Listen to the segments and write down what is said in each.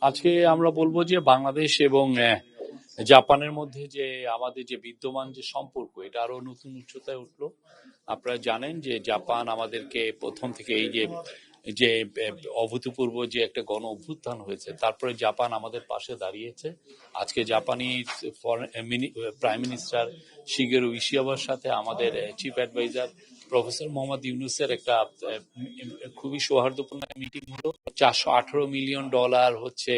আজকে আমরা বলবো যে বাংলাদেশ এবং জাপানের মধ্যে যে আমাদের যে বিদ্যমান যে সম্পর্ক এটা আরো নতুন উচ্চতায় উঠলো। আপনারা জানেন যে জাপান আমাদেরকে প্রথম থেকে এই যে যে অভূতপূর্ব যে একটা গণ অভ্যুত্থান হয়েছে, তারপরে জাপান আমাদের পাশে দাঁড়িয়েছে। আজকে জাপানি প্রাইম মিনিস্টার শিগেরু ইশিয়াবার সাথে আমাদের চিফ অ্যাডভাইজার প্রফেসর মোহাম্মদ ইউনুসের একটা খুবই সৌহার্দ্যপূর্ণ মিটিং হলো। $418 মিলিয়ন হচ্ছে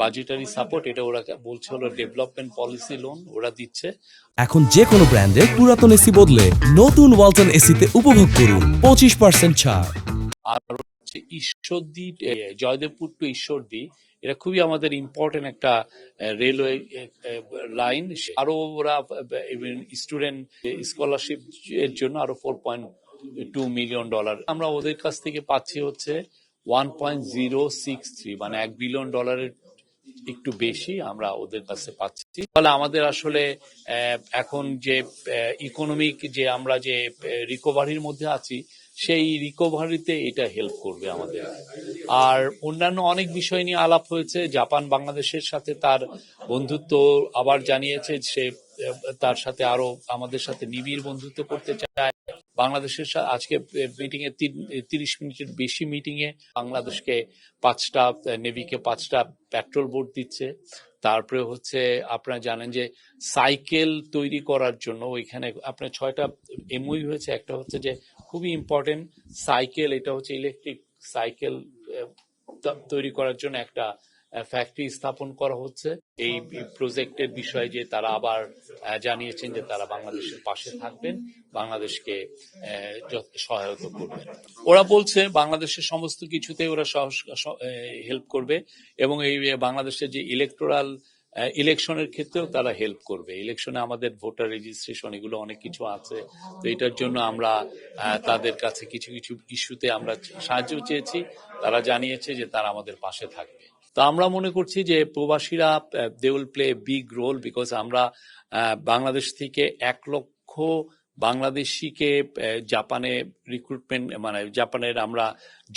বাজেটারি সাপোর্ট, এটা ওরা বলছে হলো ডেভেলপমেন্ট পলিসি লোন ওরা দিচ্ছে। এখন যে কোনো ব্র্যান্ডের পুরাতন এসি বদলে নতুন ওয়ালটন এসিতে উপভোগ করুন 25% ছাড়। আর হচ্ছে ঈশ্বরদী, জয়দেবপুর টু ঈশ্বরদী, এটা খুবই আমাদের ইম্পর্টেন্ট একটা রেলওয়ে লাইন। আরো ওরা স্টুডেন্ট স্কলারশিপ এর জন্য আরো $4.2 মিলিয়ন আমরা ওদের কাছ থেকে পাচ্ছি হচ্ছে 1.063, মানে $1 বিলিয়ন একটু বেশি আমরা ওদের কাছে পাচ্ছি। ফলে আমাদের আসলে এখন যে ইকোনমিক যে আমরা যে রিকভারির মধ্যে আছি, সেই রিকভারিতে এটা হেল্প করবে আমাদের। আর অন্যান্য অনেক বিষয় নিয়ে আলাপ হয়েছে। জাপান বাংলাদেশের সাথে তার বন্ধুত্ব আবার জানিয়েছে, সে তার সাথে আরো আমাদের সাথে নিবিড় বন্ধুত্ব করতে চায়। বাংলাদেশের আজকে মিটিং এ 30 মিনিটের বেশি মিটিং এ বাংলাদেশকে 5টা নেভিকে 5টা পেট্রোল বোট দিচ্ছে। তারপরে হচ্ছে আপনারা জানেন যে সাইকেল তৈরি করার জন্য ওইখানে আপনার 6টা এমওইউ হয়েছে। একটা হচ্ছে যে খুবই ইম্পর্টেন্ট সাইকেল, এটা হচ্ছে ইলেকট্রিক সাইকেল তৈরি করার জন্য একটা ফ্যাক্টরি স্থাপন করা হচ্ছে। এই প্রজেক্টের বিষয়ে যে তারা আবার জানিয়েছেন যে তারা বাংলাদেশের পাশে থাকবেন, বাংলাদেশকে সহায়তা করবেন। ওরা বলছে বাংলাদেশের সমস্ত কিছুতে ওরা হেল্প করবে এবং এই বাংলাদেশের যে ইলেকশনের ক্ষেত্রেও তারা হেল্প করবে। ইলেকশনে আমাদের ভোটার রেজিস্ট্রেশন এগুলো অনেক কিছু আছে, তো এটার জন্য আমরা তাদের কাছে কিছু কিছু ইস্যুতে আমরা সাহায্য চেয়েছি। তারা জানিয়েছে যে তারা আমাদের পাশে থাকবে। তো আমরা মনে করছি যে প্রবাসীরা they will play big role, because আমরা বাংলাদেশ থেকে 1 লক্ষ বাংলাদেশিকে জাপানে রিক্রুটমেন্ট, মানে জাপানের আমরা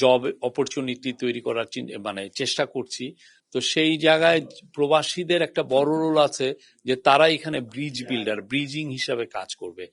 জব অপরচুনিটি তৈরি করার মানে চেষ্টা করছি। তো সেই জায়গায় প্রবাসীদের একটা বড় রোল আছে যে তারা এখানে ব্রিজ বিল্ডার, ব্রিজিং হিসাবে কাজ করবে।